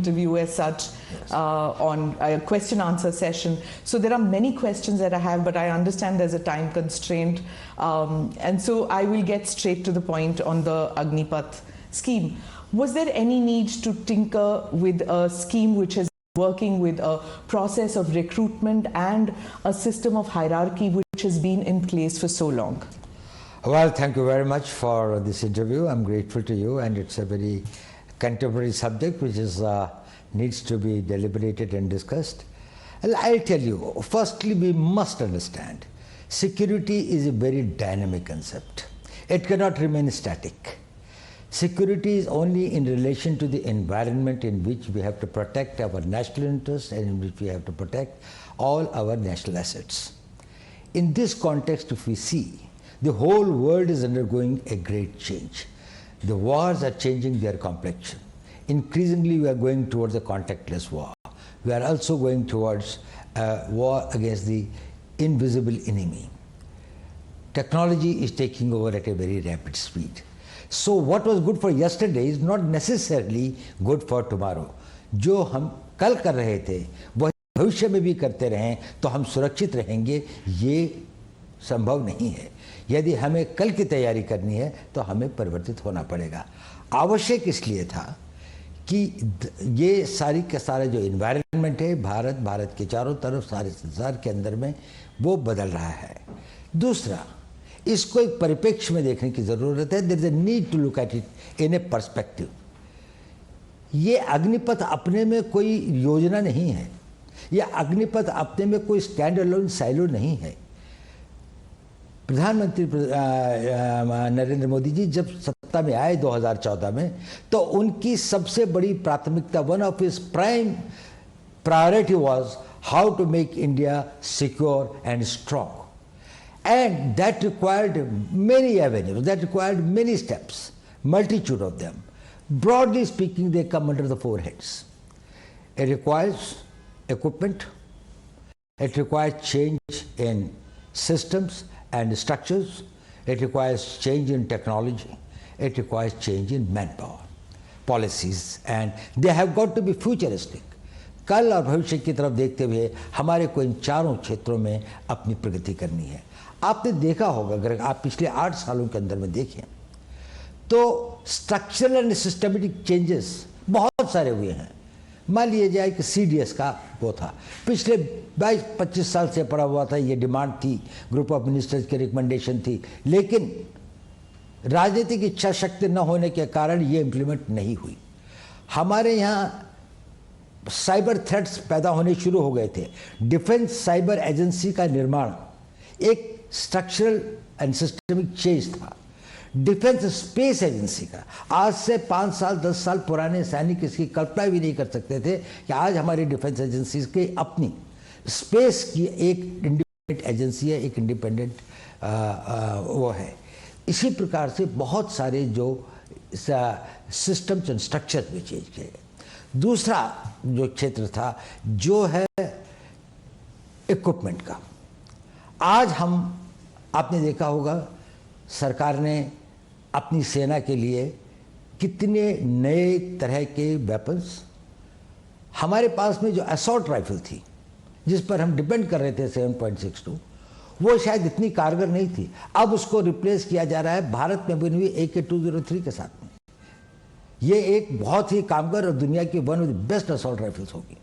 interview as such on a question answer session. So there are many questions that I have, but I understand there's a time constraint. And so I will get straight to the point on the Agnipath scheme. Was there any need to tinker with a scheme which is working with a process of recruitment and a system of hierarchy which has been in place for so long? Well, thank you very much for this interview. I'm grateful to you, and it's a very contemporary subject which is needs to be deliberated and discussed. I'll tell you, firstly, we must understand security is a very dynamic concept. It cannot remain static. Security is only in relation to the environment in which we have to protect our national interests and in which we have to protect all our national assets. In this context, if we see, the whole world is undergoing a great change. The wars are changing their complexion. Increasingly, we are going towards a contactless war. We are also going towards a war against the invisible enemy. Technology is taking over at a very rapid speed. So what was good for yesterday is not necessarily good for tomorrow. जो हम कल कर रहे थे वह भविष्य में भी करते रहें तो हम सुरक्षित रहेंगे, ये संभव नहीं है। यदि हमें कल की तैयारी करनी है तो हमें परिवर्तित होना पड़ेगा। आवश्यक इसलिए था कि ये सारी का सारा जो इन्वायरमेंट है भारत के चारों तरफ सारे संसार के अंदर में वो बदल रहा है। दूसरा, इसको एक परिप्रेक्ष्य में देखने की ज़रूरत है। There is a need to look at it in a perspective. ये अग्निपथ अपने में कोई योजना नहीं है, यह अग्निपथ अपने में कोई स्टैंड अलोन साइलो नहीं है। प्रधानमंत्री नरेंद्र मोदी जी जब सत्ता में आए 2014 में, तो उनकी सबसे बड़ी प्राथमिकता, one of his prime priority was how to make India secure and strong, and that required many avenues, that required many steps, multitude of them. Broadly speaking, they come under the four heads. It requires equipment, it requires change in systems and structures, it requires change in technology, it requires change in manpower, policies, and they have got to be futuristic. कल और भविष्य की तरफ देखते हुए हमारे को इन चारों क्षेत्रों में अपनी प्रगति करनी है। आपने देखा होगा, अगर आप पिछले 8 सालों के अंदर में देखें तो स्ट्रक्चरल एंड सिस्टमेटिक चेंजेस बहुत सारे हुए हैं। मान लिया जाए कि CDS का वो था, पिछले 22-25 साल से पड़ा हुआ था, ये डिमांड थी, ग्रुप ऑफ मिनिस्टर्स की रिकमेंडेशन थी, लेकिन राजनीतिक इच्छा शक्ति न होने के कारण ये इम्प्लीमेंट नहीं हुई। हमारे यहाँ साइबर थ्रेट्स पैदा होने शुरू हो गए थे। डिफेंस साइबर एजेंसी का निर्माण एक स्ट्रक्चरल एंड सिस्टमिक चेंज था। डिफेंस स्पेस एजेंसी का आज से 5 साल 10 साल पुराने सैनिक इसकी कल्पना भी नहीं कर सकते थे कि आज हमारी डिफेंस एजेंसी की अपनी स्पेस की एक इंडिपेंडेंट एजेंसी है, एक इंडिपेंडेंट वो है। इसी प्रकार से बहुत सारे जो सिस्टम्स एंड स्ट्रक्चर भी चेंज किए गए। दूसरा जो क्षेत्र था जो है इक्विपमेंट का, आज आपने देखा होगा सरकार ने अपनी सेना के लिए कितने नए तरह के वेपन्स, हमारे पास में जो असॉल्ट राइफल थी जिस पर हम डिपेंड कर रहे थे 7.62, वो शायद इतनी कारगर नहीं थी, अब उसको रिप्लेस किया जा रहा है भारत में बनी हुई AK-203 के साथ में। ये एक बहुत ही कामगर और दुनिया की one of the best assault rifles होगी।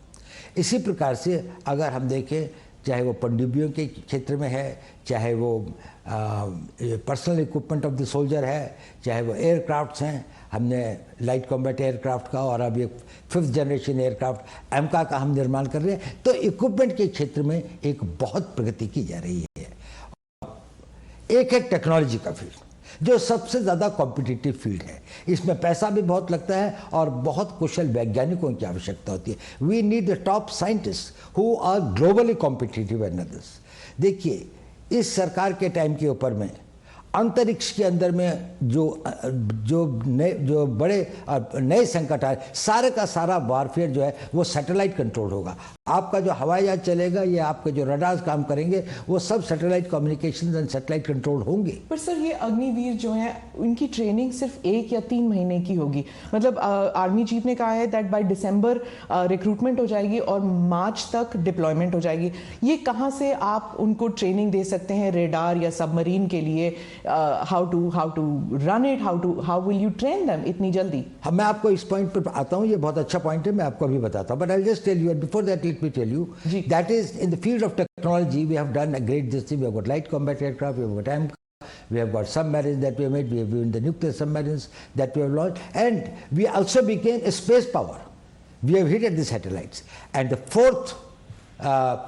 इसी प्रकार से अगर हम देखें, चाहे वो पनडुब्बियों के क्षेत्र में है, चाहे वो personal equipment of the soldier है, चाहे वो एयरक्राफ्ट्स हैं, हमने लाइट कॉम्बैट एयरक्राफ्ट का और अब एक 5th जनरेशन एयरक्राफ्ट एमका का हम निर्माण कर रहे हैं। तो इक्विपमेंट के क्षेत्र में एक बहुत प्रगति की जा रही है। एक है टेक्नोलॉजी का फील्ड, जो सबसे ज़्यादा कॉम्पिटिटिव फील्ड है। इसमें पैसा भी बहुत लगता है और बहुत कुशल वैज्ञानिकों की आवश्यकता होती है। We need the top scientist who are globally competitive and others. देखिए, इस सरकार के टाइम के ऊपर में अंतरिक्ष के अंदर में जो बड़े नए संकट आए, सारे का सारा वारफेयर जो है वो सैटेलाइट कंट्रोल होगा। आपका जो हवाई जहाज चलेगा या आपके जो रडार्स काम करेंगे वो सब satellite communication and satellite control होंगे। पर सर ये अग्निवीर जो है उनकी ट्रेनिंग सिर्फ 1 या 3 महीने की होगी। मतलब आर्मी चीफ ने कहा है दैट बाय दिसंबर रिक्रूटमेंट हो जाएगी और मार्च तक डिप्लॉयमेंट हो जाएगी। ये कहाँ से आप उनको ट्रेनिंग दे सकते हैं रेडार या सबमरीन के लिए? How to run it, how will you train them इतनी जल्दी? मैं आपको इस पॉइंट पर आता हूँ, ये बहुत अच्छा पॉइंट है, मैं आपको अभी बताता हूँ। But I will just tell you, before that let me tell you that is in the field of technology we have done a great this thing. We have got light combat aircraft, we have got AMCA, we have got submarines that we have made, we have been the nuclear submarines that we have launched, and we also became a space power. We have hit at the satellites. And the fourth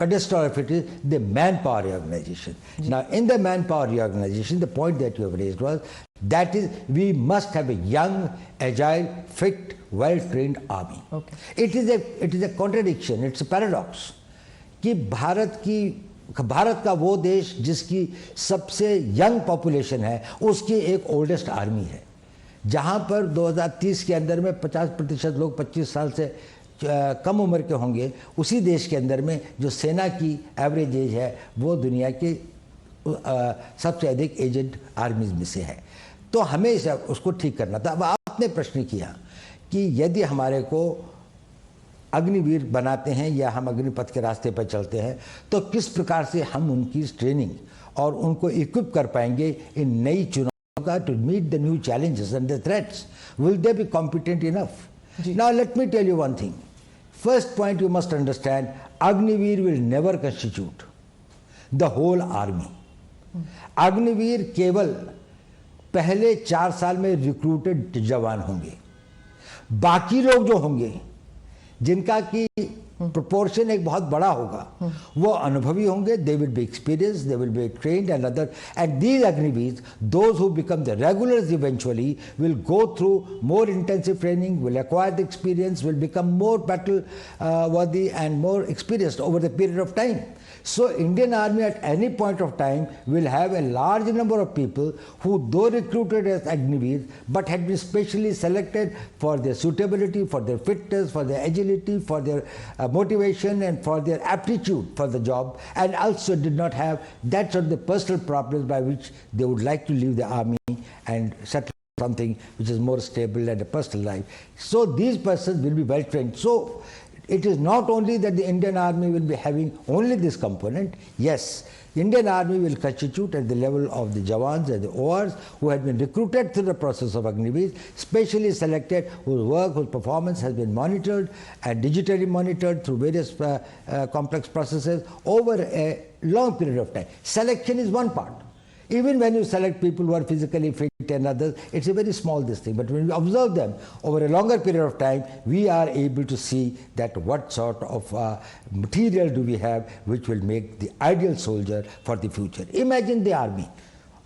pedestal of it is the manpower reorganization. Now, in the manpower reorganization, the point that you have raised was that is we must have a young, agile, fit, well-trained army. Okay. It is a contradiction. It's a paradox. कि भारत का वो देश जिसकी सबसे young population है उसकी एक oldest army है, जहां पर 2030 के अंदर में 50% लोग 25 साल से कम उम्र के होंगे। उसी देश के अंदर में जो सेना की एवरेज एज है वो दुनिया के सबसे अधिक एजेड आर्मीज में से है। तो हमें उसको ठीक करना था। अब आपने प्रश्न किया कि यदि हमारे को अग्निवीर बनाते हैं या हम अग्निपथ के रास्ते पर चलते हैं तो किस प्रकार से हम उनकी ट्रेनिंग और उनको इक्विप कर पाएंगे इन नई चुनौतियों का, to meet the new challenges and the threats. Will they be competent enough? Now let me tell you one thing. First point you must understand, Agniveer will never constitute the whole army. Agniveer केवल पहले 4 साल में recruited जवान होंगे। बाकी लोग जो होंगे जिनका की proportion एक बहुत बड़ा होगा, वो अनुभवी होंगे। they will be experienced, they will be trained and other, and these Agniveers, those who become the regulars eventually will go through more intensive training, will acquire the experience, will become more battle worthy and more experienced over the period of time. So Indian Army at any point of time will have a large number of people who, though recruited as Agniveers, but had been specially selected for their suitability, for their fitness, for their agility, for their motivation and for their aptitude for the job, and also did not have that sort of the personal problems by which they would like to leave the army and settle something which is more stable and a personal life. So these persons will be well trained. So it is not only that the Indian Army will be having only this component. Yes, the Indian Army will constitute at the level of the Jawans and the ORs who had been recruited through the process of Agniveer, specially selected, whose work, whose performance has been monitored and digitally monitored through various complex processes over a long period of time. Selection is one part. Even when you select people who are physically fit and others, it's a very small thing. But when we observe them over a longer period of time, we are able to see that what sort of material do we have which will make the ideal soldier for the future. Imagine the army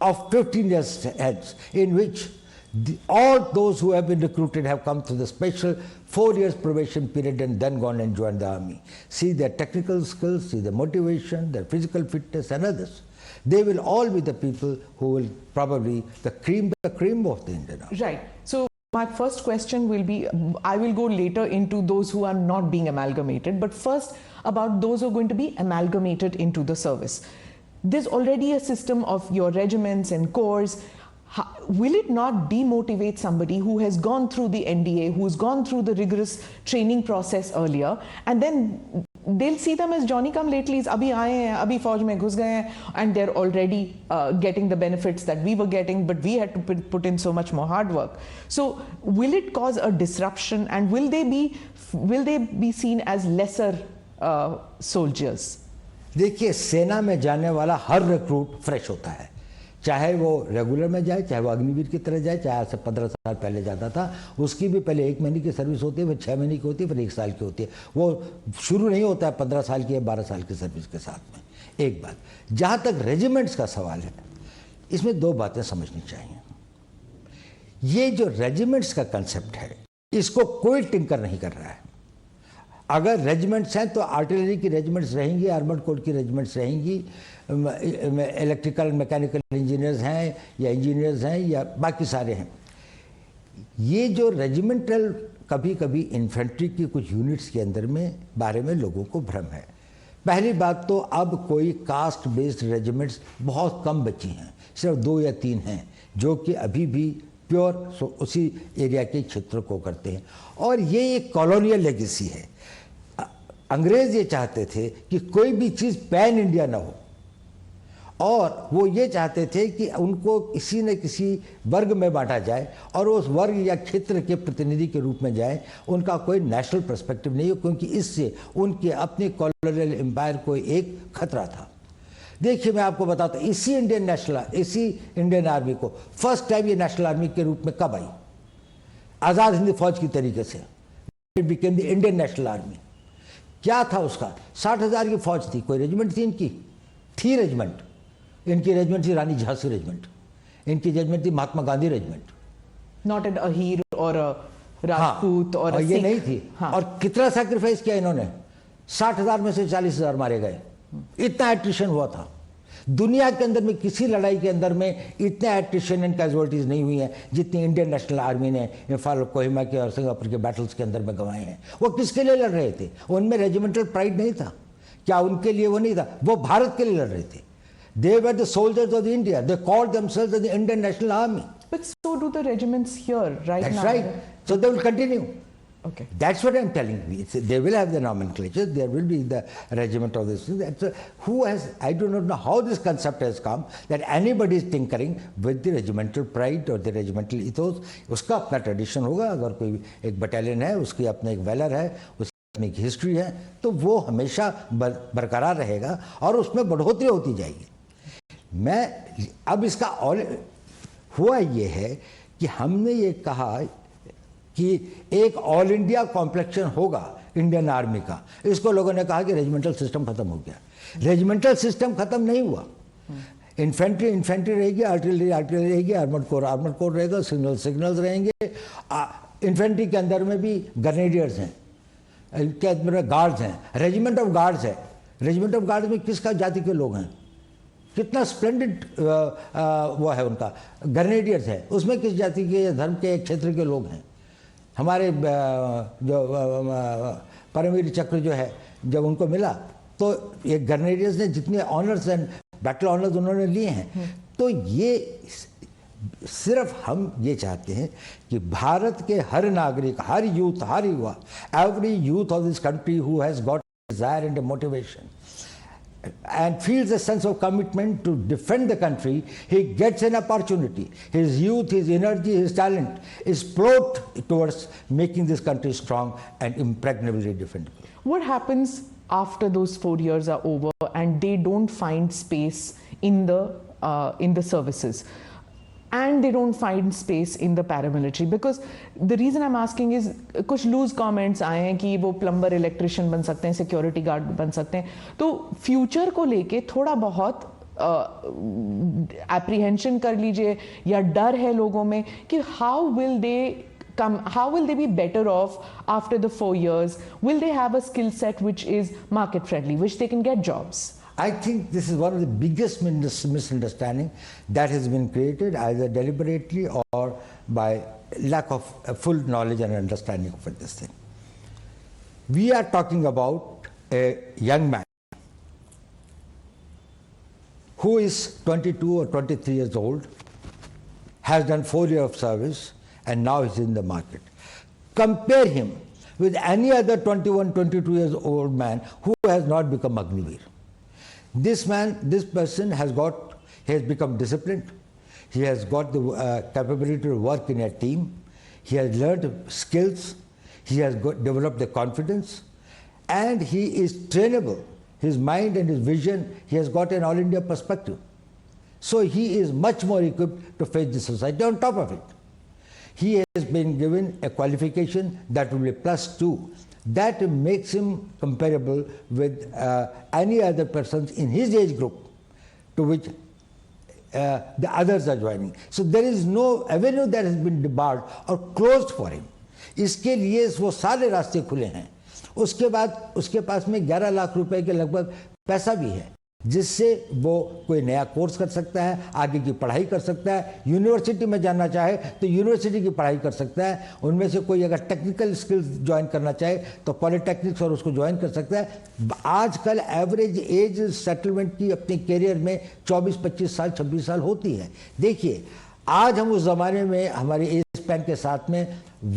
of 15 years hence, in which all those who have been recruited have come through the special 4 years probation period and then gone and joined the army. See their technical skills, see their motivation, their physical fitness and others. They will all be the people who will probably the cream of the Indian Army. Right. So my first question will be, I will go later into those who are not being amalgamated, but first about those who are going to be amalgamated into the service. There's already a system of your regiments and corps. Will it not demotivate somebody who has gone through the NDA, who's gone through the rigorous training process earlier, and then they'll see them as Johnny come latelys, abhi aaye hain, abhi fauj mein ghus gaye hain, and they're already getting the benefits that we were getting, but we had to put in so much more hard work. So will it cause a disruption, and will they be seen as lesser soldiers? देखिए, सेना में जाने वाला हर recruit fresh होता है, चाहे वो regular में जाए, चाहे वो अग्निवीर की तरह जाए, चाहे आज से 15 साल पहले जाता था, उसकी भी पहले 1 महीने की सर्विस होती है, फिर 6 महीने की होती है, फिर 1 साल की होती है। वो शुरू नहीं होता है 15 साल की या 12 साल की सर्विस के साथ में। एक बात, जहाँ तक रेजिमेंट्स का सवाल है, इसमें 2 बातें समझनी चाहिए। ये जो रेजिमेंट्स का कंसेप्ट है, इसको कोई टिंकर नहीं कर रहा है। अगर रेजिमेंट्स हैं तो आर्टिलरी की रेजिमेंट्स रहेंगी, आर्मर्ड कोर की रेजिमेंट्स रहेंगी, इलेक्ट्रिकल मैकेनिकल इंजीनियर्स हैं या इंजीनियर्स हैं या बाकी सारे हैं। ये जो रेजिमेंटल कभी कभी इन्फेंट्री की कुछ यूनिट्स के अंदर में बारे में लोगों को भ्रम है। पहली बात तो अब कोई कास्ट बेस्ड रेजिमेंट्स बहुत कम बची हैं, सिर्फ 2 या 3 हैं जो कि अभी भी प्योर उसी एरिया के क्षेत्र को करते हैं। और ये एक कॉलोनियल लेगेसी है। अंग्रेज ये चाहते थे कि कोई भी चीज़ पैन इंडिया ना हो, और वो ये चाहते थे कि उनको किसी न किसी वर्ग में बांटा जाए और उस वर्ग या क्षेत्र के प्रतिनिधि के रूप में जाए। उनका कोई नेशनल पर्सपेक्टिव नहीं हो, क्योंकि इससे उनके अपने कॉलोनियल एम्पायर को एक खतरा था। देखिए मैं आपको बताता हूँ, इसी इंडियन आर्मी को फर्स्ट टाइम ये नेशनल आर्मी के रूप में कब आई? आज़ाद हिंद फौज की तरीके से it became the Indian national army. क्या था उसका? 60,000 की फौज थी। कोई रेजिमेंट थी इनकी? थी रेजिमेंट। इनकी रेजिमेंट थी रानी झांसी रेजिमेंट, इनकी रेजिमेंट थी Mahatma Gandhi regiment, not an Ahir और राजपूत। हाँ, और ये नहीं थी। हाँ। और कितना सैक्रिफाइस किया इन्होंने? 60,000 में से 40,000 मारे गए। इतना एट्रिशन हुआ था। दुनिया के अंदर में किसी लड़ाई के अंदर में इतना एट्रिशन एंड कैजुअलिटीज नहीं हुई है जितनी इंडियन नेशनल आर्मी ने इम्फाल, कोहिमा के और सिंगापुर के बैटल्स के अंदर में गंवाए हैं। वो किसके लिए लड़ रहे थे? उनमें रेजिमेंटल प्राइड नहीं था क्या? उनके लिए वो नहीं था, वो भारत के लिए लड़ रहे थे। They were the soldiers of India. They called themselves the Indian National Army. But so do the regiments here, right? That's now. right. So they will continue. Okay. That's what I'm telling you. They will have the nomenclature. There will be the regiment of this. I do not know how this concept has come that anybody is tinkering with the regimental pride or the regimental ethos. उसका अपना tradition होगा। अगर कोई एक battalion है, उसकी अपना एक वेलर है, उसकी अपनी एक हिस्ट्री है, तो वो हमेशा बरकरार रहेगा और उसमें बढ़ोतरी होती जाएगी। अब इसका हुआ ये है कि हमने ये कहा कि एक ऑल इंडिया कॉम्प्लेक्शन होगा इंडियन आर्मी का। इसको लोगों ने कहा कि रेजिमेंटल सिस्टम खत्म हो गया। रेजिमेंटल सिस्टम खत्म नहीं हुआ। इन्फेंट्री रहेगी, आर्टिलरी रहेगी, आर्मर्ड कोर रहेगा, सिग्नल्स रहेंगे। इन्फेंट्री के अंदर में भी ग्रेनेडियर्स हैं, के अंदर में गार्ड्स हैं, रेजिमेंट ऑफ गार्ड्स है। रेजिमेंट ऑफ गार्ड्स में किसका जाति के लोग हैं? कितना स्प्लेंडेड वो है उनका। ग्रेनेडियर्स है, उसमें किस जाति के, धर्म के, क्षेत्र के लोग हैं। हमारे जो परमवीर चक्र जो है, जब उनको मिला तो ये ग्रेनेडियर्स ने जितने ऑनर्स एंड बैटल ऑनर्स उन्होंने लिए हैं। तो ये सिर्फ हम ये चाहते हैं कि भारत के हर नागरिक, हर यूथ, हर युवा, every youth of this country who has got desire and motivation and feels a sense of commitment to defend the country, he gets an opportunity. His youth, his energy, his talent is poured towards making this country strong and impregnably defendable. What happens after those 4 years are over and they don't find space in the services? And they don't find space in the paramilitary? Because the reason I'm asking is कुछ loose comments आए हैं कि वो plumber, electrician बन सकते हैं, security guard बन सकते हैं। तो फ्यूचर को लेके थोड़ा बहुत एप्रीहेंशन कर लीजिए या डर है लोगों में कि how will they be better off after the 4 years? Will they have a skill set which is market friendly, which they can get jobs? I think this is one of the biggest misunderstanding that has been created either deliberately or by lack of full knowledge and understanding of this thing. We are talking about a young man who is 22 or 23 years old, has done 4 years of service and now is in the market. Compare him with any other 21, 22 years old man who has not become Agniveer. This person has become disciplined. He has got the capability to work in a team. He has learned skills. He has developed the confidence, and he is trainable. His mind and his vision, he has got an all-India perspective. So he is much more equipped to face the society. On top of it, he has been given a qualification that will be +2. That makes him comparable with any other persons in his age group to which the others are joining. So there is no avenue that has been debarred or closed for him. इसके लिए वो सारे रास्ते खुले हैं उसके बाद उसके पास में 11 लाख रुपए के लगभग पैसा भी है, जिससे वो कोई नया कोर्स कर सकता है, आगे की पढ़ाई कर सकता है, यूनिवर्सिटी में जाना चाहे तो यूनिवर्सिटी की पढ़ाई कर सकता है। उनमें से कोई अगर टेक्निकल स्किल्स ज्वाइन करना चाहे तो पॉलिटेक्निक्स और उसको ज्वाइन कर सकता है। आजकल एवरेज एज सेटलमेंट की अपने करियर में 24-25 साल 26 साल होती है। देखिए, आज हम उस ज़माने में हमारे एज स्पैन के साथ में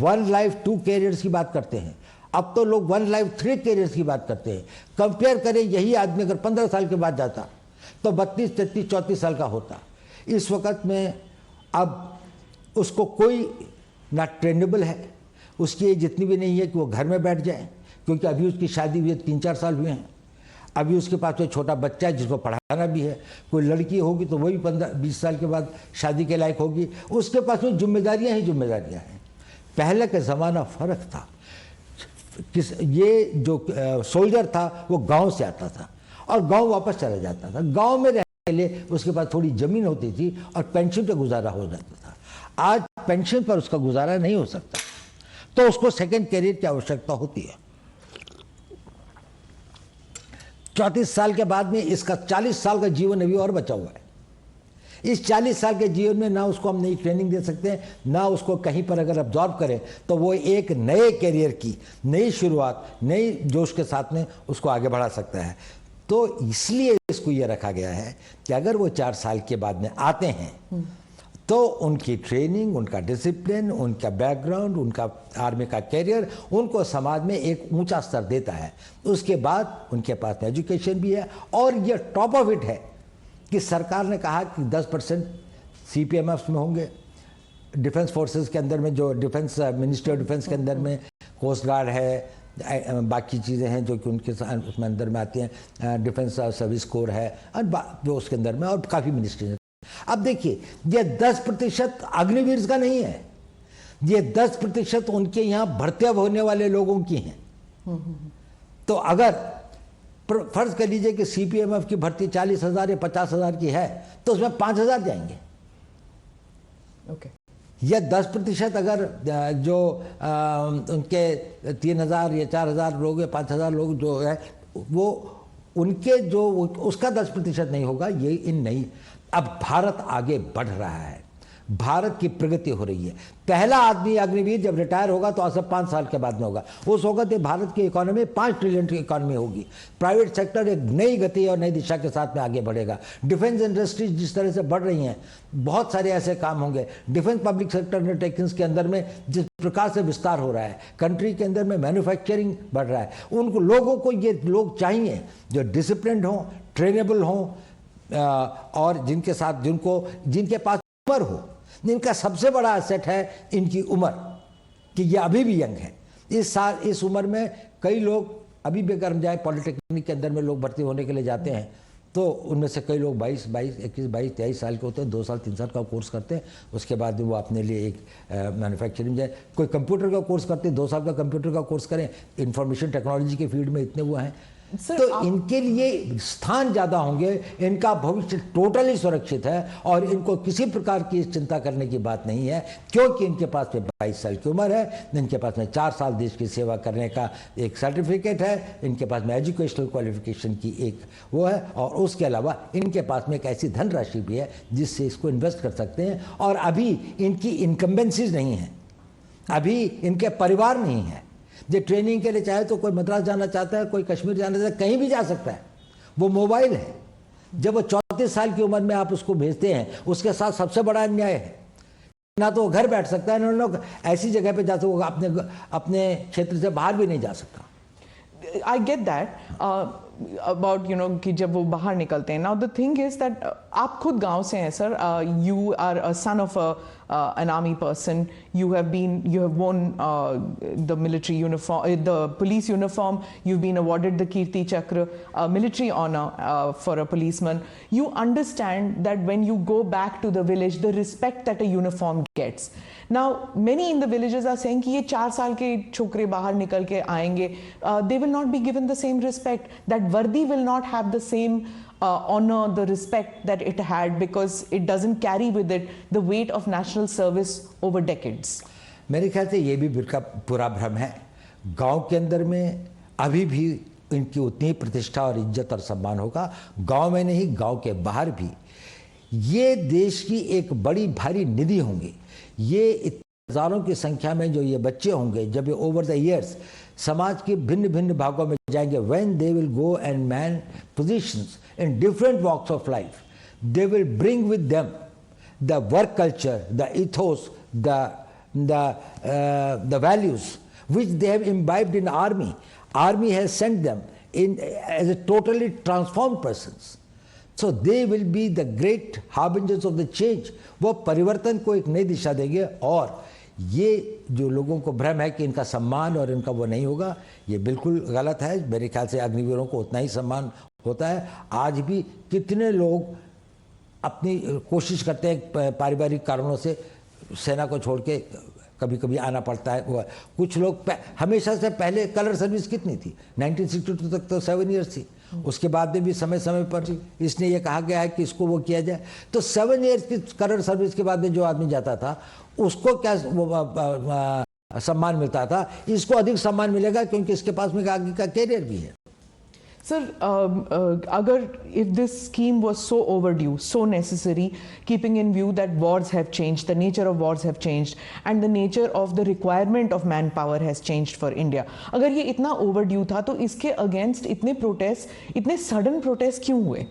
1 लाइफ 2 कैरियर्स की बात करते हैं, अब तो लोग 1 लाइफ 3 कैरियर्स की बात करते हैं। कंपेयर करें, यही आदमी अगर 15 साल के बाद जाता तो 32, 33, 34 साल का होता। इस वक्त में अब उसको कोई ना ट्रेनेबल है, उसकी एज इतनी भी नहीं है कि वो घर में बैठ जाए, क्योंकि अभी उसकी शादी हुई 3-4 साल हुए हैं। अभी उसके पास कोई छोटा बच्चा है जिसको पढ़ाना भी है, कोई लड़की होगी तो वही 15-20 साल के बाद शादी के लायक होगी। उसके पास में जिम्मेदारियाँ ही जिम्मेदारियाँ हैं। पहले का ज़माना फ़र्क था। ये जो सोल्जर था वो गांव से आता था और गांव वापस चला जाता था। गांव में रहने के लिए उसके पास थोड़ी ज़मीन होती थी और पेंशन पे गुजारा हो जाता था। आज पेंशन पर उसका गुजारा नहीं हो सकता, तो उसको सेकंड कैरियर की आवश्यकता होती है। 34 साल के बाद में इसका 40 साल का जीवन अभी और बचा हुआ है। इस 40 साल के जीवन में ना उसको हम नई ट्रेनिंग दे सकते हैं, ना उसको कहीं पर अगर अब्जॉर्ब करें तो वो एक नए करियर की नई शुरुआत, नई जोश के साथ में उसको आगे बढ़ा सकता है। तो इसलिए इसको ये रखा गया है कि अगर वो 4 साल के बाद में आते हैं तो उनकी ट्रेनिंग, उनका डिसिप्लिन, उनका बैकग्राउंड, उनका आर्मी का करियर उनको समाज में एक ऊंचा स्तर देता है। उसके बाद उनके पास एजुकेशन भी है, और ये टॉप ऑफ इट है कि सरकार ने कहा कि 10% CPMF में होंगे, डिफेंस फोर्सेस के अंदर में, जो डिफेंस मिनिस्ट्री ऑफ डिफेंस के अंदर में कोस्ट गार्ड है, बाकी चीज़ें हैं जो कि उनके उसमें अंदर में आती हैं, डिफेंस सर्विस कोर है, और जो उसके अंदर में और काफ़ी मिनिस्ट्री है। अब देखिए, ये 10% अग्निवीर का नहीं है, ये 10% उनके यहाँ भर्ती होने वाले लोगों की हैं। तो अगर फर्ज कर लीजिए कि CPMF की भर्ती 40,000 या 50,000 की है तो उसमें 5,000 जाएंगे। ओके। या 10% अगर जो उनके 3,000 या 4,000 लोग या 5,000 लोग जो है वो उनके जो उसका 10% नहीं होगा। ये इन नहीं। अब भारत आगे बढ़ रहा है, भारत की प्रगति हो रही है। पहला आदमी अग्निवीर जब रिटायर होगा तो आज से 5 साल के बाद में होगा। उस वक्त भारत की इकोनॉमी 5 ट्रिलियन की इकोनॉमी होगी। प्राइवेट सेक्टर एक नई गति और नई दिशा के साथ में आगे बढ़ेगा। डिफेंस इंडस्ट्रीज जिस तरह से बढ़ रही हैं, बहुत सारे ऐसे काम होंगे। डिफेंस पब्लिक सेक्टर अंडरटेकिंग्स के अंदर में जिस प्रकार से विस्तार हो रहा है, कंट्री के अंदर में मैन्युफैक्चरिंग बढ़ रहा है, उनको लोगों को ये लोग चाहिए जो डिसिप्लिन्ड हों, ट्रेनेबल हों, और जिनके साथ जिनके पास उम्र हो। इनका सबसे बड़ा एसेट है इनकी उम्र, कि ये अभी भी यंग है। इस उम्र में कई लोग अभी भी अगर जाए पॉलिटेक्निक के अंदर में लोग भर्ती होने के लिए जाते हैं तो उनमें से कई लोग 22, 21, 22, 23 साल के होते हैं, 2 साल 3 साल का कोर्स करते हैं। उसके बाद वो अपने लिए एक मैन्युफैक्चरिंग जाए, कोई कंप्यूटर का कोर्स करते हैं, 2 साल का कंप्यूटर का कोर्स करें। इंफॉर्मेशन टेक्नोलॉजी के फील्ड में इतने वो हैं, तो इनके लिए स्थान ज़्यादा होंगे। इनका भविष्य टोटली सुरक्षित है और इनको किसी प्रकार की चिंता करने की बात नहीं है, क्योंकि इनके पास में 22 साल की उम्र है, इनके पास में 4 साल देश की सेवा करने का एक सर्टिफिकेट है, इनके पास में एजुकेशनल क्वालिफिकेशन की एक वो है, और उसके अलावा इनके पास में एक ऐसी धनराशि भी है जिससे इसको इन्वेस्ट कर सकते हैं। और अभी इनकी इनकम्बेंसीज नहीं है, अभी इनके परिवार नहीं है। जो ट्रेनिंग के लिए चाहे तो कोई मद्रास जाना चाहता है, कोई कश्मीर जाना चाहता है, कहीं भी जा सकता है। वो मोबाइल है। जब वो 34 साल की उम्र में आप उसको भेजते हैं, उसके साथ सबसे बड़ा अन्याय है, ना तो वो घर बैठ सकता है, ना लोग ऐसी जगह पे जा सकता, अपने क्षेत्र से बाहर भी नहीं जा सकता। I get that about कि जब वो बाहर निकलते हैं. Now the thing is that आप खुद गांव से हैं sir. You are a son of an army person. You have worn the military uniform, the police uniform. You've been awarded the Kirti Chakra, military honor for a policeman. You understand that when you go back to the village, the respect that a uniform gets. Now many in the villages are saying कि ये 4 साल के छोकरे बाहर निकल के आएंगे, they will not be given the same respect. That Vardi will not have the same honor, the respect that it had, because it doesn't carry with it the weight of national service over decades. मेरे ख्याल से ये भी पूरा भ्रम है. गांव के अंदर में अभी भी इनकी उतनी प्रतिष्ठा और इज्जत और सम्मान होगा, गांव में नहीं, गांव के बाहर भी। ये देश की एक बड़ी भारी निधि होंगी। ये हजारों की संख्या में जो ये बच्चे होंगे, जब ये ओवर द ईयर्स समाज के भिन्न भिन्न भागों में जाएंगे, when they will go and man positions in different walks of life, they will bring with them the work culture, the ethos, the values which they have imbibed in army. Army has sent them in as a totally transformed persons. So they will be the great harbingers of the change. वो परिवर्तन को एक नई दिशा देंगे। और ये जो लोगों को भ्रम है कि इनका सम्मान और इनका वो नहीं होगा, ये बिल्कुल गलत है। मेरे ख्याल से अग्निवीरों को उतना ही सम्मान होता है। आज भी कितने लोग अपनी कोशिश करते हैं पारिवारिक कारणों से सेना को छोड़ के कभी कभी आना पड़ता है। कुछ लोग हमेशा से पहले कलर सर्विस कितनी थी, 1962 तक तो 7 ईयर्स थी। उसके बाद में भी समय समय पर इसने ये कहा गया है कि इसको वो किया जाए। तो 7 ईयर्स की कलर सर्विस के बाद में जो आदमी जाता था उसको क्या सम्मान मिलता था, इसको अधिक सम्मान मिलेगा क्योंकि इसके पास में आगे का कैरियर भी है। Sir, if this scheme was so overdue, so necessary, keeping in view that wars have changed, the nature of wars have changed, and the nature of the requirement of manpower has changed for India, अगर ये इतना overdue था तो इसके against इतने protest, इतने sudden protest क्यों हुए?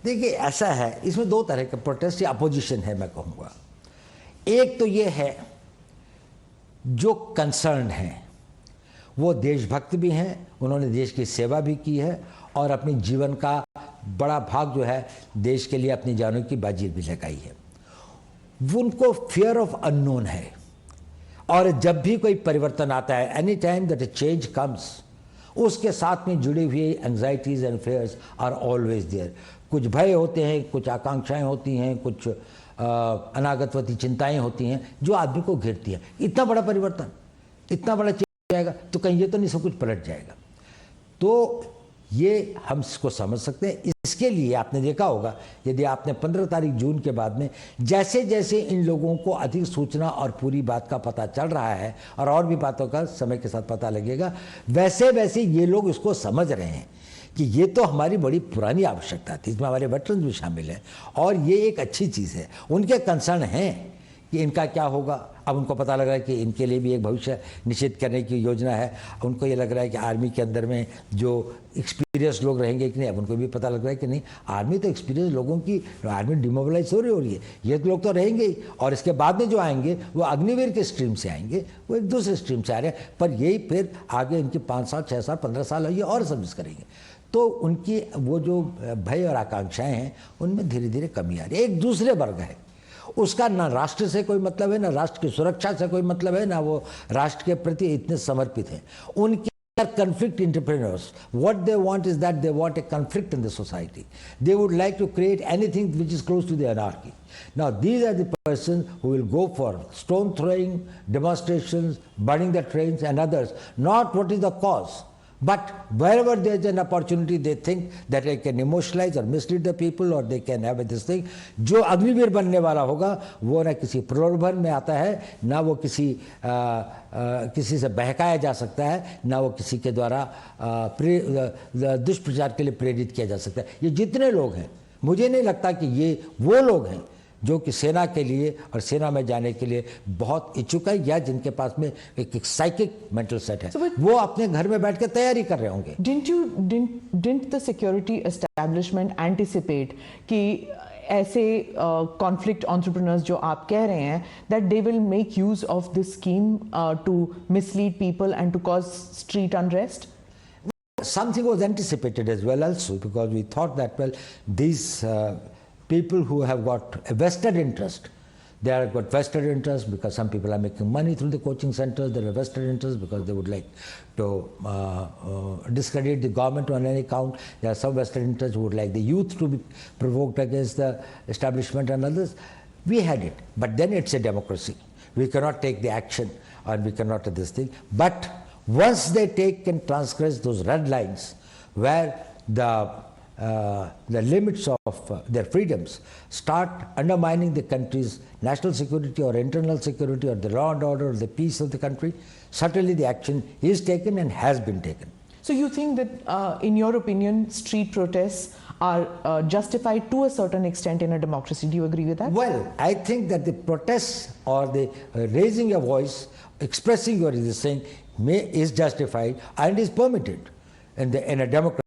देखिए ऐसा है, इसमें दो तरह के प्रोटेस्ट या अपोजिशन है मैं कहूँगा। एक तो ये है जो कंसर्न है, वो देशभक्त भी हैं, उन्होंने देश की सेवा भी की है और अपने जीवन का बड़ा भाग जो है देश के लिए अपनी जानों की बाजी भी लगाई है। उनको फियर ऑफ अननोन है और जब भी कोई परिवर्तन आता है, any time that a change comes, उसके साथ में जुड़ी हुई anxieties and fears are always there. कुछ भय होते हैं, कुछ आकांक्षाएं होती हैं, कुछ अनागतवती चिंताएं होती हैं जो आदमी को घेरती हैं। इतना बड़ा परिवर्तन, इतना बड़ा जाएगा तो कहीं ये तो नहीं सब कुछ पलट जाएगा। तो ये हम इसको समझ सकते हैं। इसके लिए आपने देखा होगा, यदि आपने 15 तारीख जून के बाद में जैसे जैसे इन लोगों को अधिक सूचना और पूरी बात का पता चल रहा है और भी बातों का समय के साथ पता लगेगा, वैसे वैसे ये लोग इसको समझ रहे हैं कि ये तो हमारी बड़ी पुरानी आवश्यकता थी, इसमें हमारे वेटरन्स भी शामिल हैं और ये एक अच्छी चीज़ है। उनके कंसर्न हैं कि इनका क्या होगा। अब उनको पता लग रहा है कि इनके लिए भी एक भविष्य निश्चित करने की योजना है। उनको ये लग रहा है कि आर्मी के अंदर में जो एक्सपीरियंस लोग रहेंगे कि नहीं, अब उनको भी पता लग रहा है कि नहीं, आर्मी तो एक्सपीरियंस लोगों की, आर्मी डिमोबिलाइज हो रही है, ये तो लोग तो रहेंगे ही। और इसके बाद में जो आएंगे वो अग्निवीर के स्ट्रीम से आएंगे, वो एक दूसरे स्ट्रीम से आ रहे हैं, पर यही फिर आगे इनके 5 साल 6 साल 15 साल ये और सर्विस करेंगे। तो उनकी वो जो भय और आकांक्षाएं हैं उनमें धीरे धीरे कमी आ रही है। एक दूसरे वर्ग है, उसका ना राष्ट्र से कोई मतलब है, ना राष्ट्र की सुरक्षा से कोई मतलब है, ना वो राष्ट्र के प्रति इतने समर्पित हैं। उनके conflict entrepreneurs, what they want is that they want a conflict in the society. They would like to create anything which is close to the anarchy. Now these are the persons who will go for stone throwing, demonstrations, burning the trains and others, not what is the cause. But wherever there is an opportunity, they think that they can emotionalize or mislead the people, or they can have this thing. जो अग्निवीर बनने वाला होगा वो ना किसी प्रलोभन में आता है, ना वो किसी से बहकाया जा सकता है, ना वो किसी के द्वारा दुष्प्रचार के लिए प्रेरित किया जा सकता है। ये जितने लोग हैं, मुझे नहीं लगता कि ये वो लोग हैं जो कि सेना के लिए और सेना में जाने के लिए बहुत इच्छुक है, या जिनके पास में एक साइकिक मेंटल सेट है, वो अपने घर में बैठ के तैयारी कर रहे होंगे। Didn't the security establishment anticipate कि ऐसे conflict entrepreneurs जो आप कह रहे हैं, that they will make use of this scheme to mislead people and to cause street unrest? Something was anticipated as well also, because we thought that, well, these people who have got a vested interest, they have got vested interest because some people are making money through the coaching centers. They have vested interest because they would like to discredit the government on any count. There are some vested interests who would like the youth to be provoked against the establishment and others. We had it, but then it's a democracy. We cannot take the action and we cannot do this thing. But once they take and transgress those red lines where the limits of their freedoms start undermining the country's national security or internal security or the law and order or the peace of the country, certainly the action is taken and has been taken. So you think that, in your opinion, street protests are justified to a certain extent in a democracy? Do you agree with that? Well, I think that the protests or the raising your voice, expressing your thing is justified and is permitted in a democracy.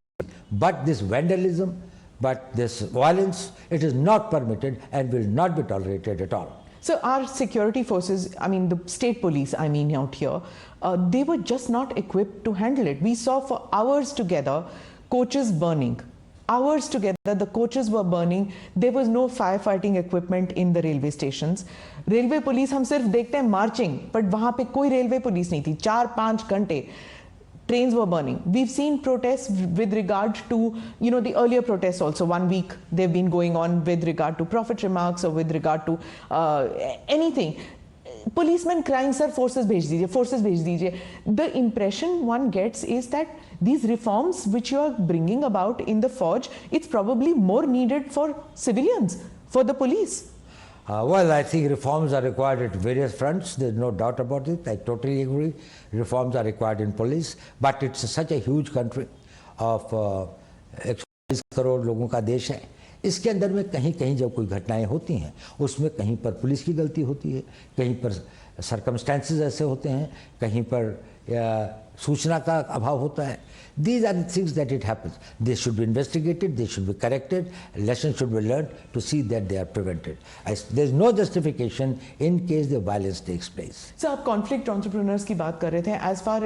But this vandalism, but this violence, it is not permitted and will not be tolerated at all. So our security forces, I mean the state police, I mean out here, they were just not equipped to handle it. We saw for hours together coaches burning. Hours together the coaches were burning. There was no firefighting equipment in the railway stations. Railway police हम सिर्फ देखते हैं marching, but वहाँ पे कोई railway police नहीं थी. 4-5 घंटे trains were burning. We've seen protests with regard to, the earlier protests also. 1 week they've been going on with regard to prophet remarks or with regard to anything. Policemen crying, sir, forces bhej dijiye. The impression one gets is that these reforms which you are bringing about in the forge, it's probably more needed for civilians, for the police. Well, I think reforms are required at various fronts. There's no doubt about it. I totally agree. Reforms are required in police. But it's such a huge country of 140 crore लोगों का देश है. इसके अंदर में कहीं कहीं जब कोई घटनाएं होती हैं, उसमें कहीं पर पुलिस की गलती होती है, कहीं पर सर्कमस्टेंसेस ऐसे होते हैं, कहीं पर सूचना का अभाव होता है. These are the things that it happens. They should be investigated, they should be corrected, lessons should be learned to see that they are prevented. There is no justification in case the violence takes place. So, आप conflict entrepreneurs की बात कर रहे थे. As far,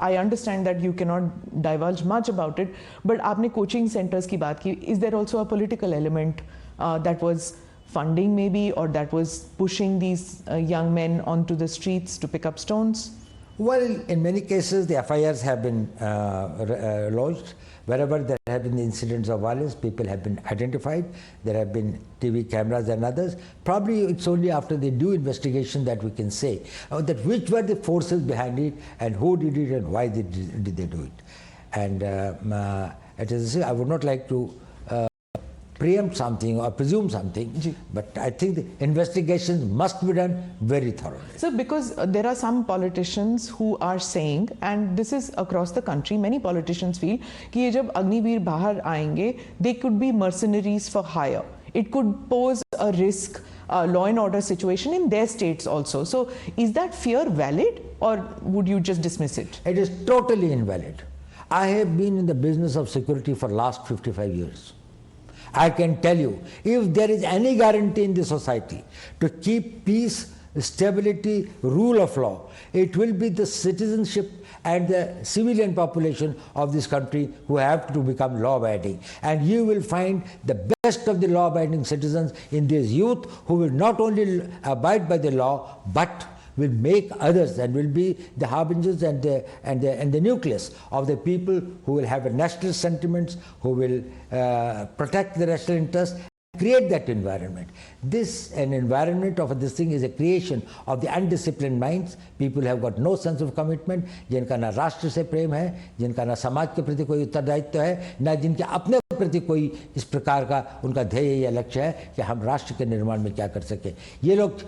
I understand that you cannot divulge much about it, but आपने coaching centers की बात की. Is there also a political element that was funding maybe, or that was pushing these young men onto the streets to pick up stones? Well, in many cases, the FIRs have been lodged. Wherever there have been incidents of violence, people have been identified. There have been TV cameras and others. Probably it's only after the due investigation that we can say that which were the forces behind it and who did it and why did they do it. And I would not like to preempt something or presume something, but I think the investigations must be done very thoroughly. So, because there are some politicians who are saying, and this is across the country, many politicians feel कि ये जब अग्निवीर बाहर आएंगे, they could be mercenaries for hire. It could pose a risk, law and order situation in their states also. So, is that fear valid, or would you just dismiss it? It is totally invalid. I have been in the business of security for last 55 years. I can tell you, if there is any guarantee in the society to keep peace, stability, rule of law, it will be the citizenship and the civilian population of this country who have to become law-abiding. And you will find the best of the law-abiding citizens in this youth who will not only abide by the law, but will make others and will be the harbingers and the nucleus of the people who will have a national sentiments, who will protect the national interest, create that environment. An environment of this thing is a creation of the undisciplined minds. People have got no sense of commitment, जिनका ना राष्ट्र से प्रेम है, जिनका ना समाज के प्रति कोई उत्तरदायित्व है, ना जिनके अपने प्रति कोई इस प्रकार का उनका ध्येय या लक्ष्य है कि हम राष्ट्र के निर्माण में क्या कर सके. ये लोग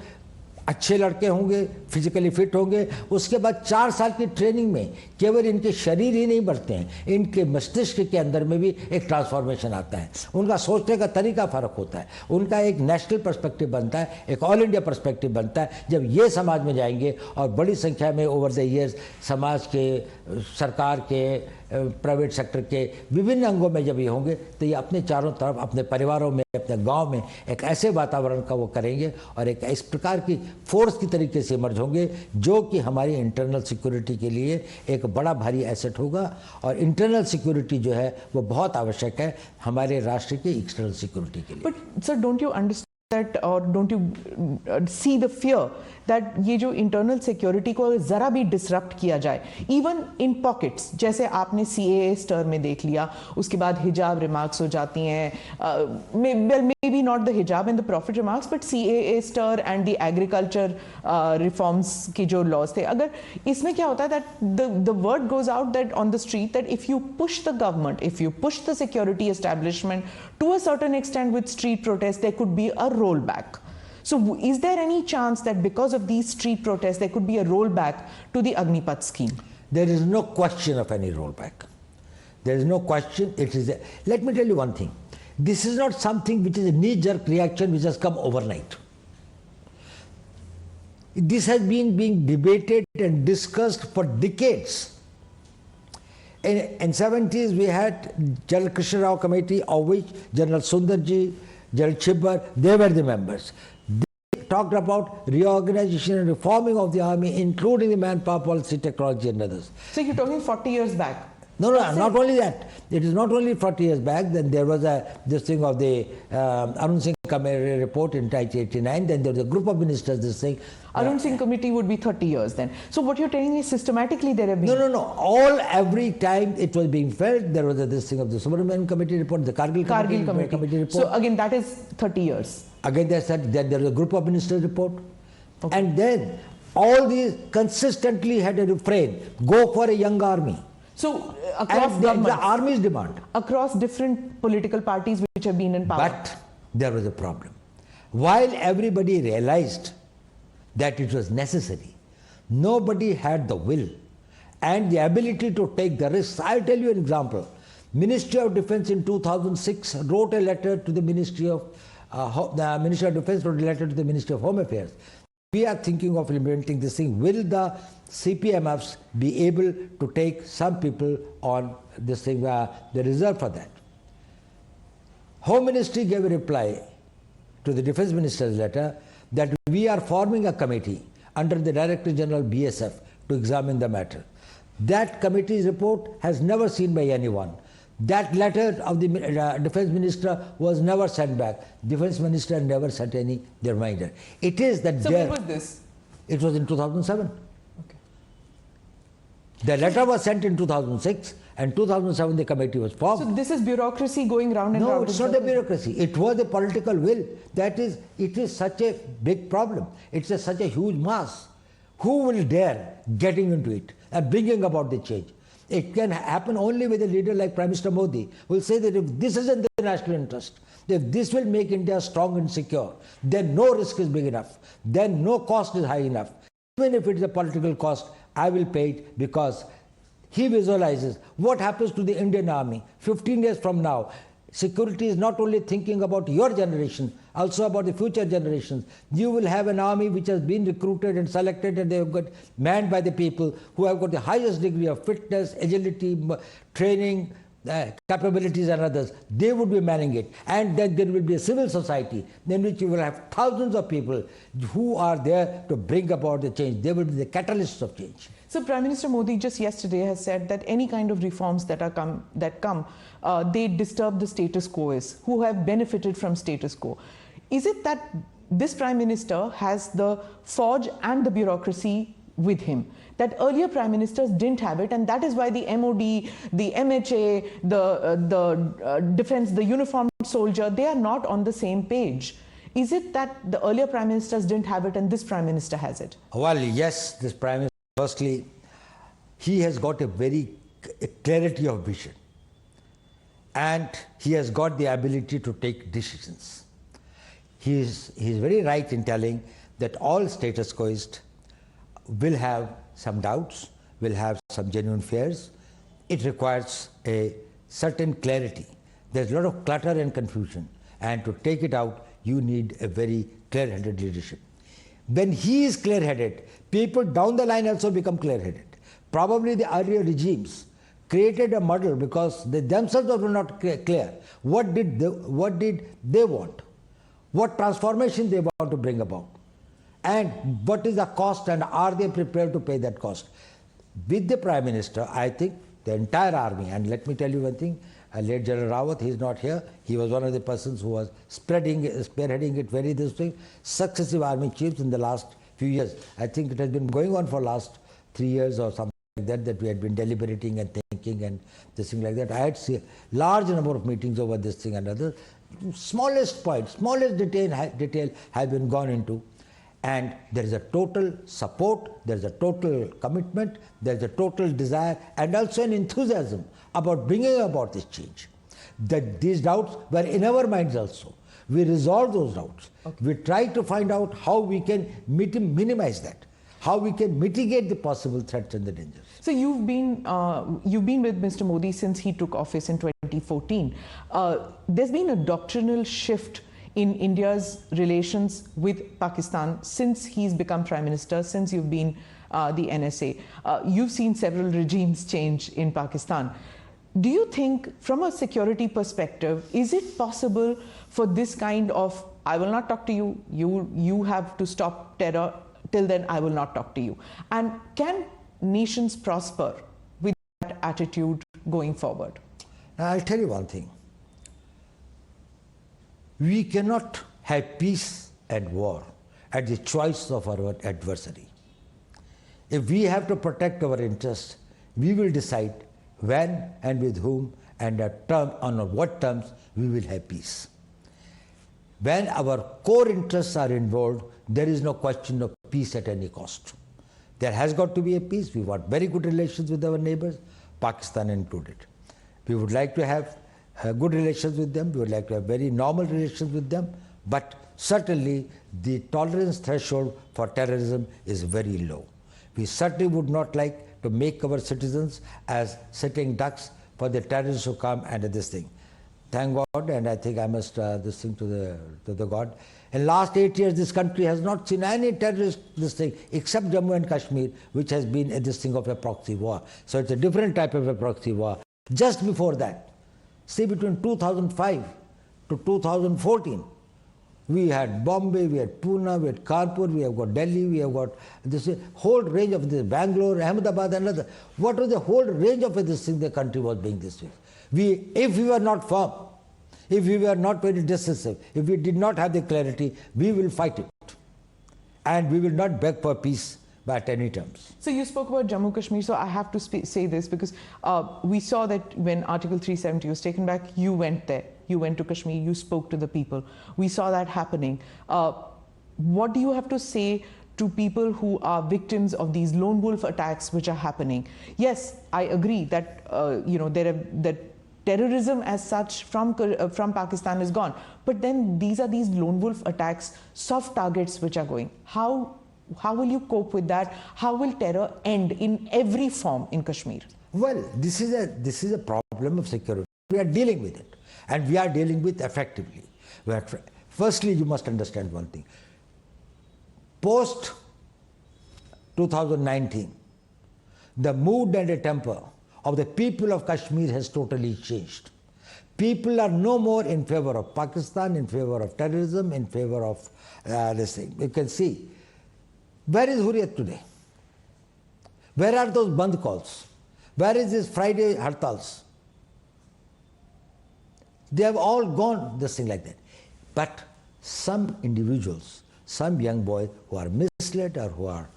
अच्छे लड़के होंगे, फिजिकली फिट होंगे, उसके बाद 4 साल की ट्रेनिंग में केवल इनके शरीर ही नहीं बढ़ते हैं, इनके मस्तिष्क के अंदर में भी एक ट्रांसफॉर्मेशन आता है. उनका सोचने का तरीका फर्क होता है, उनका एक नेशनल पर्सपेक्टिव बनता है, एक ऑल इंडिया पर्सपेक्टिव बनता है. जब ये समाज में जाएंगे और बड़ी संख्या में ओवर द ईयर्स समाज के, सरकार के, प्राइवेट सेक्टर के विभिन्न अंगों में जब ये होंगे, तो ये अपने चारों तरफ, अपने परिवारों में, अपने गांव में एक ऐसे वातावरण का वो करेंगे और एक इस प्रकार की फोर्स की तरीके से इमर्ज होंगे जो कि हमारी इंटरनल सिक्योरिटी के लिए एक बड़ा भारी एसेट होगा. और इंटरनल सिक्योरिटी जो है वो बहुत आवश्यक है हमारे राष्ट्र की एक्सटर्नल सिक्योरिटी के लिए. But sir, don't you understand that, or don't you see the fear that ये जो इंटरनल सिक्योरिटी को ज़रा भी डिसरप्ट किया जाए, इवन इन पॉकेट्स, जैसे आपने CAA स्टर में देख लिया, उसके बाद हिजाब रिमार्क्स हो जाती हैं, may be not the hijab and the prophet remarks, but CAA stir and the agriculture reforms की जो लॉज थे, अगर इसमें क्या होता है that the word goes out that on the street that if you push the government, if you push the security establishment to a certain extent with street protests, there could be a rollback. So is there any chance that because of these street protests, there could be a rollback to the Agnipath scheme? There is no question of any rollback. There is no question. It is. Let me tell you one thing. This is not something which is a knee-jerk reaction which has come overnight. This has been being debated and discussed for decades. In 70s, we had General Krishna Rao Committee, of which General Sundarji, General Chibbar, they were the members. They talked about reorganization and reforming of the army, including the manpower policy, technology and others. So you're talking 40 years back? No, not only that. It is not only 40 years back. Then there was this thing of the Arun Singh Committee report in 1989. Then there was a group of ministers, this thing. Arun Singh Committee would be 30 years then. So what you're telling me, systematically there have been... No. Every time it was being felt, there was this thing of the Subramanian Committee report, the Kargil Committee report. So again, that is 30 years. Again, they said that there was a group of ministers report. Okay. And then all these consistently had a refrain, go for a young army. So across the army's demand. Across different political parties which have been in power. But there was a problem. While everybody realized that it was necessary, nobody had the will and the ability to take the risks. I'll tell you an example. Ministry of Defense in 2006 wrote a letter to the Ministry of Ministry of Defense wrote a letter to the Ministry of Home Affairs. We are thinking of implementing this thing. Will the CPMFs be able to take some people on this thing, the reserve for that? Home Ministry gave a reply to the Defense Minister's letter that we are forming a committee under the Director General BSF to examine the matter. That committee's report has never seen by anyone. That letter of the Defense Minister was never sent back. Defense Minister never sent any reminder. It is that. So when was this? It was in 2007. Okay. The letter was sent in 2006, and 2007 the committee was formed. So this is bureaucracy going round and round. No, it's not a bureaucracy. It was a political will. That is, it is such a big problem. It's such a huge mass. Who will dare getting into it and bringing about the change? It can happen only with a leader like Prime Minister Modi, who will say that if this is in the national interest, if this will make India strong and secure, then no risk is big enough, then no cost is high enough. Even if it is a political cost, I will pay it, because he visualizes what happens to the Indian army 15 years from now. Security is not only thinking about your generation, also about the future generations. You will have an army which has been recruited and selected, and they have got manned by the people who have got the highest degree of fitness, agility, training, capabilities and others. They would be manning it. And then there will be a civil society in which you will have thousands of people who are there to bring about the change. They will be the catalysts of change. So Prime Minister Modi just yesterday has said that any kind of reforms that come, they disturb the status quo, who have benefited from status quo. Is it that this Prime Minister has the forge and the bureaucracy with him, that earlier Prime Ministers didn't have it, and that is why the MOD, the MHA, the defense, the uniformed soldier, they are not on the same page? Is it that the earlier Prime Ministers didn't have it and this Prime Minister has it? Well, yes, this Prime Minister, firstly, he has got a very clarity of vision, and he has got the ability to take decisions. He is very right in telling that all status quoists will have some doubts, will have some genuine fears. It requires a certain clarity. There's a lot of clutter and confusion, and to take it out, you need a very clear-headed leadership. When he is clear-headed, people down the line also become clear-headed. Probably the earlier regimes created a muddle because they themselves were not clear. What did they want? What transformation they want to bring about? And what is the cost, and are they prepared to pay that cost? With the Prime Minister, I think the entire army, and let me tell you one thing, late General Rawat, he is not here. He was one of the persons who was spearheading it very this thing. Successive army chiefs in the last few years. I think it has been going on for last 3 years or something like that we had been deliberating and thinking and this thing like that. I had seen large number of meetings over this thing and other. Smallest point, smallest detail has been gone into. And there is a total support, there is a total commitment, there is a total desire, and also an enthusiasm about bringing about this change. That these doubts were in our minds also. We resolved those doubts. Okay. We tried to find out how we can minimize that, how we can mitigate the possible threats and the dangers. So you've been with Mr. Modi since he took office in 2014. There's been a doctrinal shift in India's relations with Pakistan since he's become Prime Minister, since you've been the NSA. You've seen several regimes change in Pakistan. Do you think, from a security perspective, is it possible for this kind of, I will not talk to you, you have to stop terror, till then I will not talk to you? And can nations prosper with that attitude going forward? Now, I'll tell you one thing. We cannot have peace and war at the choice of our adversary. If we have to protect our interests, we will decide when and with whom and on what terms we will have peace. When our core interests are involved, there is no question of peace at any cost. There has got to be a peace. We want very good relations with our neighbors, Pakistan included. We would like to have good relations with them. We would like to have very normal relations with them. But certainly the tolerance threshold for terrorism is very low. We certainly would not like to make our citizens as sitting ducks for the terrorists who come and this thing. Thank God, and I think I must this thing to the God. In last 8 years, this country has not seen any terrorist this thing except Jammu and Kashmir, which has been this thing of a proxy war. So it's a different type of a proxy war. Just before that, say between 2005 to 2014, we had Bombay, we had Pune, we had Kanpur, we have got Delhi, we have got this whole range of this, Bangalore, Ahmedabad, and other. What was the whole range of this thing the country was being this way? If we were not firm, if we were not very decisive, if we did not have the clarity, we will fight it. And we will not beg for peace at any terms. So you spoke about Jammu Kashmir, so I have to say this because we saw that when Article 370 was taken back, you went there. You went to Kashmir, you spoke to the people. We saw that happening. What do you have to say to people who are victims of these lone wolf attacks which are happening? Yes, I agree that that terrorism as such from Pakistan is gone, but then these lone wolf attacks, soft targets which are going. How will you cope with that? How will terror end in every form in Kashmir? Well, this is a problem of security. We are dealing with it, and we are dealing with effectively. Firstly, you must understand one thing. Post 2019, the mood and the temper of the people of Kashmir has totally changed. People are no more in favor of Pakistan, in favor of terrorism, in favor of this thing. You can see. Where is Hurriyat today? Where are those Bandh calls? Where is this Friday Hartals? They have all gone, this thing like that. But some individuals, some young boys who are misled or who are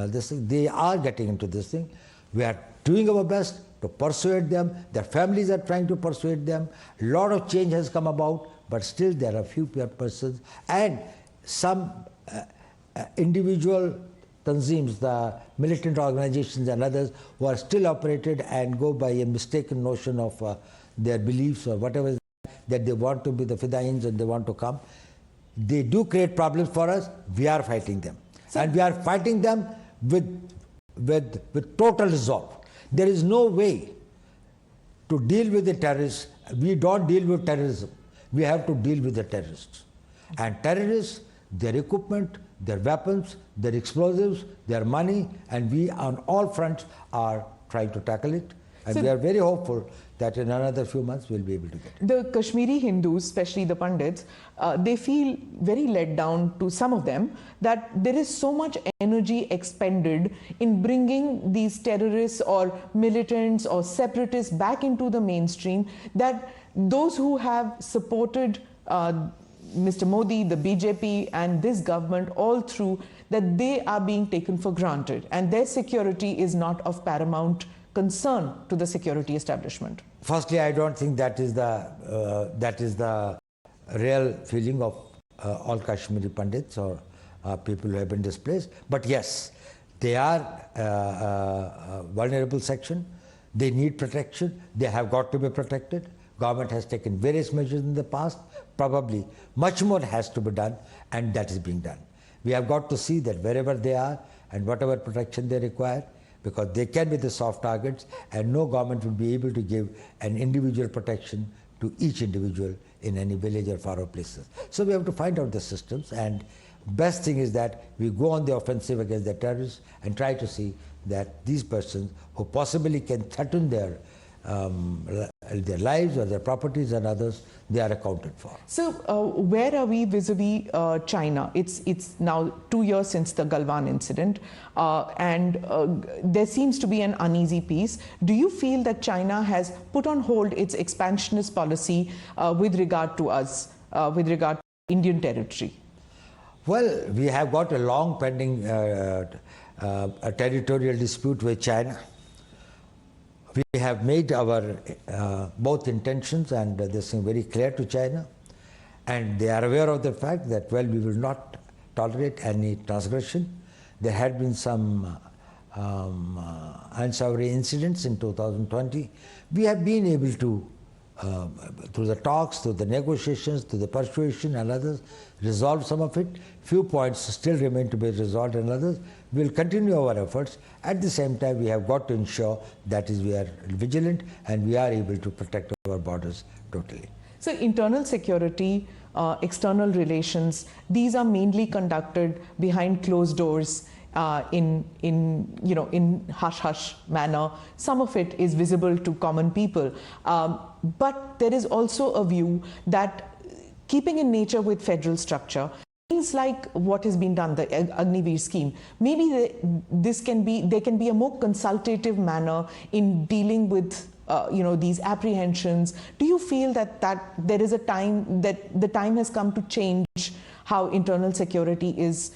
this thing, they are getting into this thing. We are doing our best to persuade them. Their families are trying to persuade them. A lot of change has come about, but still there are few persons and some individual tanzeems, the militant organizations and others who are still operated and go by a mistaken notion of their beliefs or whatever that they want to be the Fidains and they want to come. They do create problems for us. We are fighting them. And we are fighting them with total resolve. There is no way to deal with the terrorists. We don't deal with terrorism. We have to deal with the terrorists. And terrorists, their equipment, their weapons, their explosives, their money, and we on all fronts are trying to tackle it. And we are very hopeful that in another few months we'll be able to get it. The Kashmiri Hindus, especially the Pandits, they feel very let down, to some of them, that there is so much energy expended in bringing these terrorists or militants or separatists back into the mainstream, that those who have supported Mr. Modi, the BJP and this government all through, that they are being taken for granted and their security is not of paramount concern to the security establishment. Firstly, I don't think that is the real feeling of all Kashmiri Pandits or people who have been displaced. But yes, they are a vulnerable section. They need protection. They have got to be protected. Government has taken various measures in the past. Probably much more has to be done, and that is being done. We have got to see that wherever they are and whatever protection they require, because they can be the soft targets, and no government will be able to give an individual protection to each individual in any village or far off places. So we have to find out the systems, and best thing is that we go on the offensive against the terrorists and try to see that these persons who possibly can threaten their lives or their properties and others, they are accounted for. So where are we vis-a-vis China? It's now 2 years since the Galwan incident, and there seems to be an uneasy peace. Do you feel that China has put on hold its expansionist policy with regard to us, with regard to Indian territory? Well, we have got a long pending a territorial dispute with China. We have made our both intentions and this thing very clear to China, and they are aware of the fact that, well, we will not tolerate any transgression. There had been some unsavory incidents in 2020. We have been able to, through the talks, through the negotiations, through the persuasion and others, resolve some of it. Few points still remain to be resolved, and others. We will continue our efforts. At the same time, we have got to ensure that is we are vigilant and we are able to protect our borders totally. So internal security, external relations, these are mainly conducted behind closed doors, in hush-hush manner. Some of it is visible to common people. But there is also a view that, keeping in nature with federal structure, things like what has been done, the Agniveer scheme, maybe there can be a more consultative manner in dealing with these apprehensions. Do you feel that there is a time that the time has come to change how internal security is,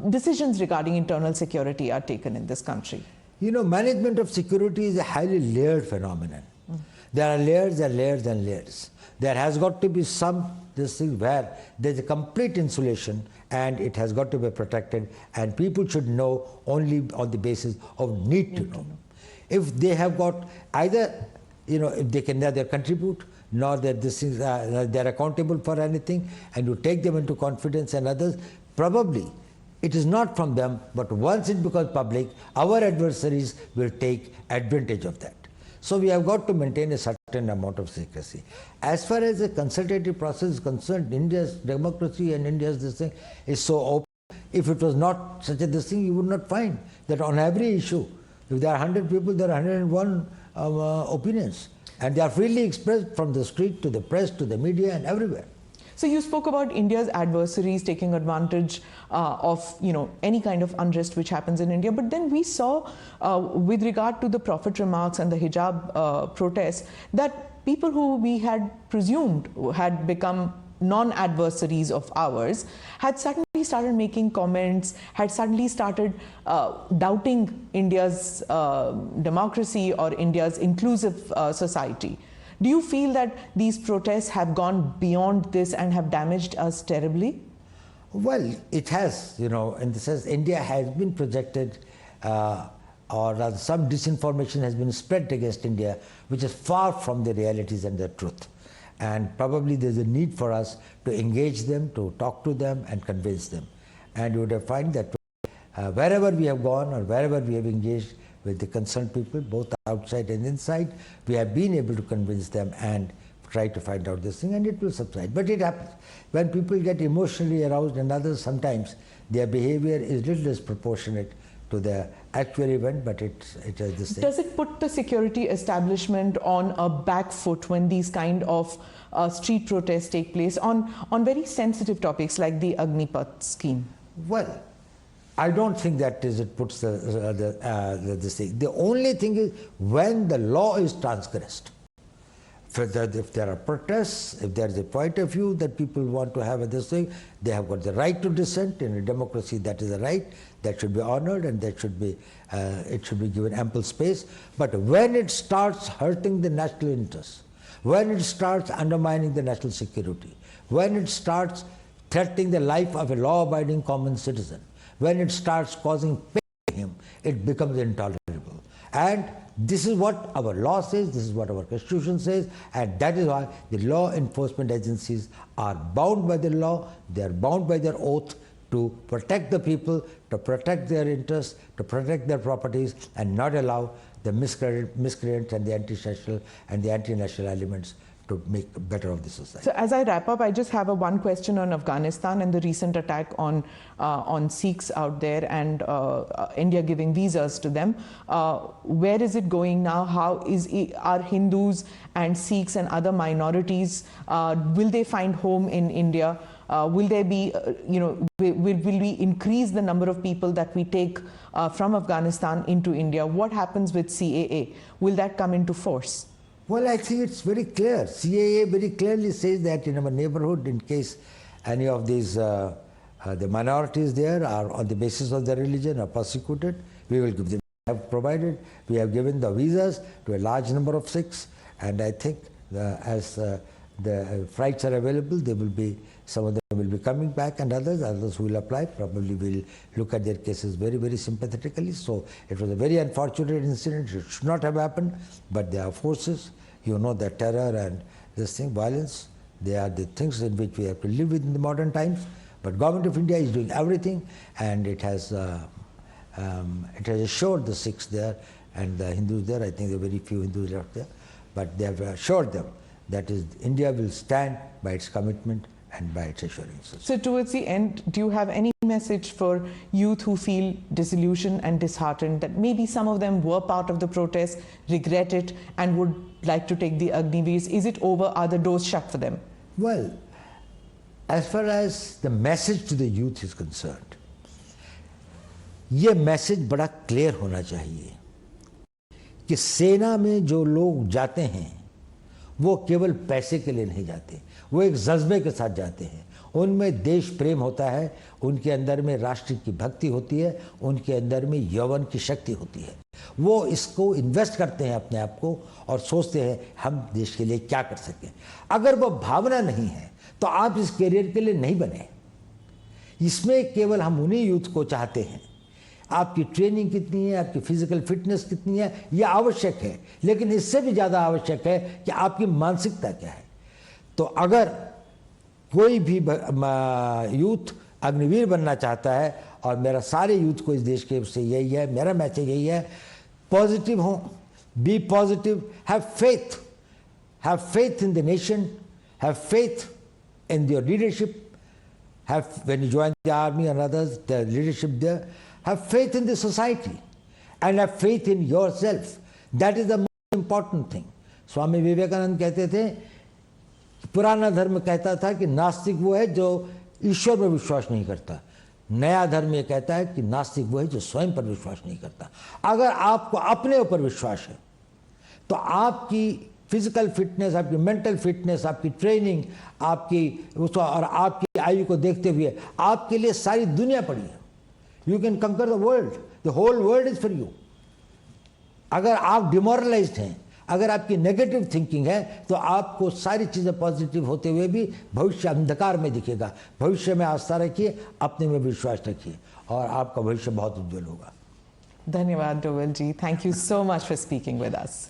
decisions regarding internal security are taken in this country? Management of security is a highly layered phenomenon. There are layers and layers and layers. There has got to be this thing where there is a complete insulation and it has got to be protected, and people should know only on the basis of need to know. If they have got either, if they can neither contribute nor that they're accountable for anything, and you take them into confidence and others, probably it is not from them, but once it becomes public, our adversaries will take advantage of that. So we have got to maintain a certain amount of secrecy. As far as the consultative process is concerned, India's democracy and India's this thing is so open. If it was not such a this thing, you would not find that on every issue, if there are 100 people, there are 101 opinions. And they are freely expressed from the street to the press to the media and everywhere. So you spoke about India's adversaries taking advantage of any kind of unrest which happens in India, but then we saw with regard to the Prophet remarks and the hijab protests that people who we had presumed had become non-adversaries of ours had suddenly started making comments, had suddenly started doubting India's democracy or India's inclusive society. Do you feel that these protests have gone beyond this and have damaged us terribly? Well, it has, in the sense India has been projected, or rather some disinformation has been spread against India, which is far from the realities and the truth. And probably there's a need for us to engage them, to talk to them and convince them. And you would have found that wherever we have gone or wherever we have engaged with the concerned people, both outside and inside, we have been able to convince them and try to find out this thing, and it will subside. But it happens. When people get emotionally aroused and others, sometimes their behavior is little disproportionate to the actual event, but it has this thing. Does it put the security establishment on a back foot when these kind of street protests take place on very sensitive topics like the Agnipath scheme? Well, I don't think that it puts this thing. The only thing is when the law is transgressed. If there are protests, if there is a point of view that people want to have this thing, they have got the right to dissent. In a democracy, that is a right that should be honored, and that should be it should be given ample space. But when it starts hurting the national interests, when it starts undermining the national security, when it starts threatening the life of a law-abiding common citizen, when it starts causing pain to him, it becomes intolerable. And this is what our law says, this is what our constitution says, and that is why the law enforcement agencies are bound by the law, they are bound by their oath to protect the people, to protect their interests, to protect their properties, and not allow the miscreants and the anti-social and the anti-national elements to make better of the society. So as I wrap up, I just have one question on Afghanistan and the recent attack on Sikhs out there and India giving visas to them. Where is it going now? Are Hindus and Sikhs and other minorities, will they find home in India? Will there be, will we increase the number of people that we take from Afghanistan into India? What happens with CAA? Will that come into force? Well, I think it's very clear. CAA very clearly says that in our neighborhood, in case any of these the minorities there are on the basis of their religion are persecuted, we will give them. We have given the visas to a large number of Sikhs, and I think as the flights are available, they will be, some of them will be coming back, and others who will apply probably will look at their cases very, very sympathetically. So it was a very unfortunate incident. It should not have happened, but there are forces, that terror and this thing, violence, they are the things in which we have to live with in the modern times. But Government of India is doing everything, and it has assured the Sikhs there and the Hindus there. I think there are very few Hindus left there, but they have assured them that is, India will stand by its commitment and by its assurances. So towards the end, do you have any message for youth who feel disillusioned and disheartened that maybe some of them were part of the protest, regret it, and would like to take the Agniveers? Is it over? Are the doors shut for them? Well, as far as the message to the youth is concerned, ये message बड़ा clear होना चाहिए कि सेना में जो लोग जाते हैं वो केवल पैसे के लिए नहीं जाते, वो एक जज्बे के साथ जाते हैं। उनमें देश प्रेम होता है, उनके अंदर में राष्ट्र की भक्ति होती है, उनके अंदर में यौवन की शक्ति होती है। वो इसको इन्वेस्ट करते हैं अपने आप को और सोचते हैं हम देश के लिए क्या कर सकें। अगर वो भावना नहीं है तो आप इस करियर के लिए नहीं बने। इसमें केवल हम उन्हीं यूथ को चाहते हैं। आपकी ट्रेनिंग कितनी है, आपकी फिजिकल फिटनेस कितनी है, यह आवश्यक है, लेकिन इससे भी ज़्यादा आवश्यक है कि आपकी मानसिकता क्या है। तो अगर कोई भी यूथ अग्निवीर बनना चाहता है, और मेरा सारे यूथ को इस देश के से यही है, मेरा मैसेज यही है, पॉजिटिव हो, be positive, have faith in the nation, have faith in your leadership, have when you join the army and others the leadership there, have faith in the society and have faith in yourself. That is the most important thing. Swami Vivekananda कहते थे, पुराना धर्म कहता था कि नास्तिक वो है जो ईश्वर में विश्वास नहीं करता, नया धर्म ये कहता है कि नास्तिक वो है जो स्वयं पर विश्वास नहीं करता। अगर आपको अपने ऊपर विश्वास है तो आपकी फिजिकल फिटनेस, आपकी मेंटल फिटनेस, आपकी ट्रेनिंग, आपकी और आपकी आयु को देखते हुए आपके लिए सारी दुनिया पड़ी है। You can conquer the world. The whole world is for you. अगर आप डिमोरलाइज्ड हैं, अगर आपकी नेगेटिव थिंकिंग है, तो आपको सारी चीज़ें पॉजिटिव होते हुए भी भविष्य अंधकार में दिखेगा। भविष्य में आस्था रखिए, अपने में विश्वास रखिए, और आपका भविष्य बहुत उज्जवल होगा। धन्यवाद डोवल जी। Thank you so much for speaking with us.